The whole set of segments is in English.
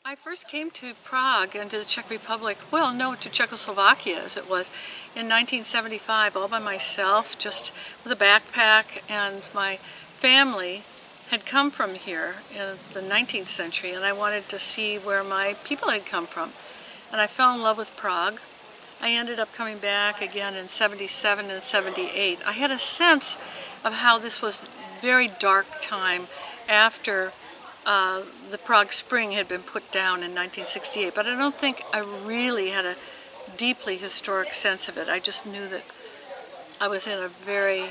I first came to Prague and to the Czech Republic, well, no, to Czechoslovakia as it was, in 1975, all by myself, just with a backpack, and my family had come from here in the 19th century, and I wanted to see where my people had come from. And I fell in love with Prague. I ended up coming back again in 77 and 78. I had a sense of how this was a very dark time after the Prague Spring had been put down in 1968, but I don't think I really had a deeply historic sense of it. I just knew that I was in a very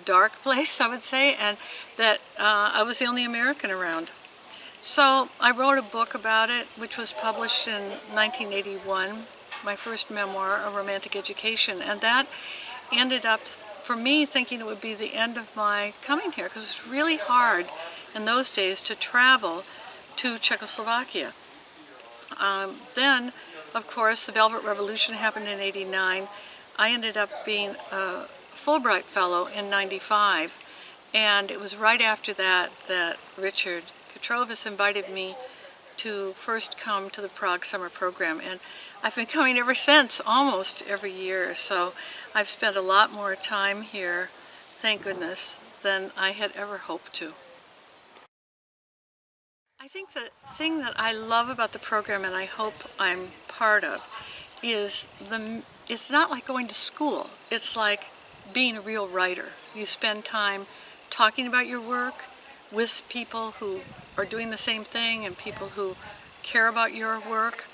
dark place, I would say, and that I was the only American around. So I wrote a book about it, which was published in 1981, my first memoir, A Romantic Education, and that ended up, for me, thinking it would be the end of my coming here, because it's really hard in those days to travel to Czechoslovakia. Then, of course, the Velvet Revolution happened in '89. I ended up being a Fulbright Fellow in '95, and it was right after that that Richard Katrovas invited me to first come to the Prague Summer Program, and I've been coming ever since, almost every year. So I've spent a lot more time here, thank goodness, than I had ever hoped to. I think the thing that I love about the program, and I hope I'm part of, is it's not like going to school. It's like being a real writer. You spend time talking about your work with people who are doing the same thing and people who care about your work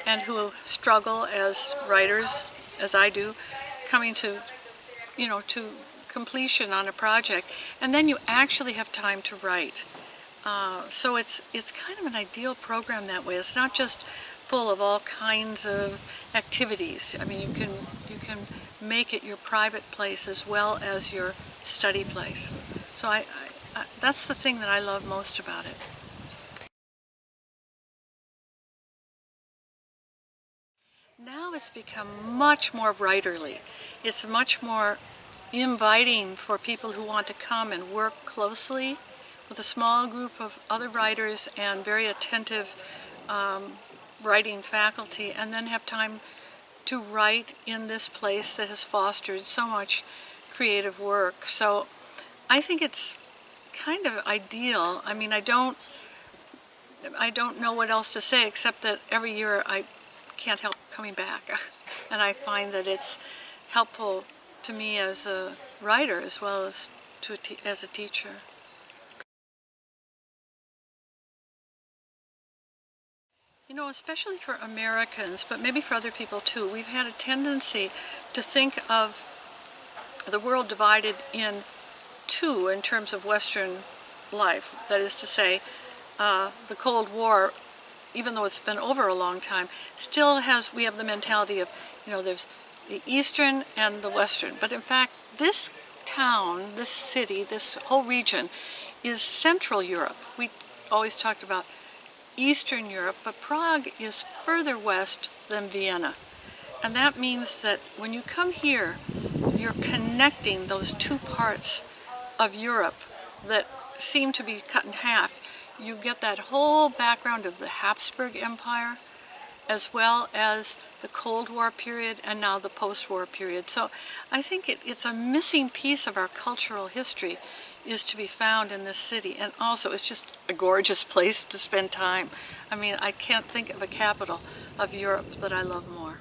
and who struggle as writers, as I do, coming to, to completion on a project. And then you actually have time to write. So it's kind of an ideal program that way. It's not just full of all kinds of activities. I mean, you can make it your private place as well as your study place. So I that's the thing that I love most about it. Now it's become much more writerly. It's much more inviting for people who want to come and work closely with a small group of other writers and very attentive writing faculty, and then have time to write in this place that has fostered so much creative work. So I think it's kind of ideal. I mean, I don't know what else to say except that every year I can't help coming back, and I find that it's helpful to me as a writer as well as as a teacher. You know, especially for Americans, but maybe for other people too, we've had a tendency to think of the world divided in two in terms of Western life. That is to say, the Cold War, even though it's been over a long time, we have the mentality of, there's the Eastern and the Western. But in fact, this town, this city, this whole region is Central Europe. We always talked about Eastern Europe, but Prague is further west than Vienna. And that means that when you come here, you're connecting those two parts of Europe that seem to be cut in half. You get that whole background of the Habsburg Empire, as well as the Cold War period and now the post-war period. So I think it's a missing piece of our cultural history is to be found in this city. And also it's just a gorgeous place to spend time. I mean, I can't think of a capital of Europe that I love more.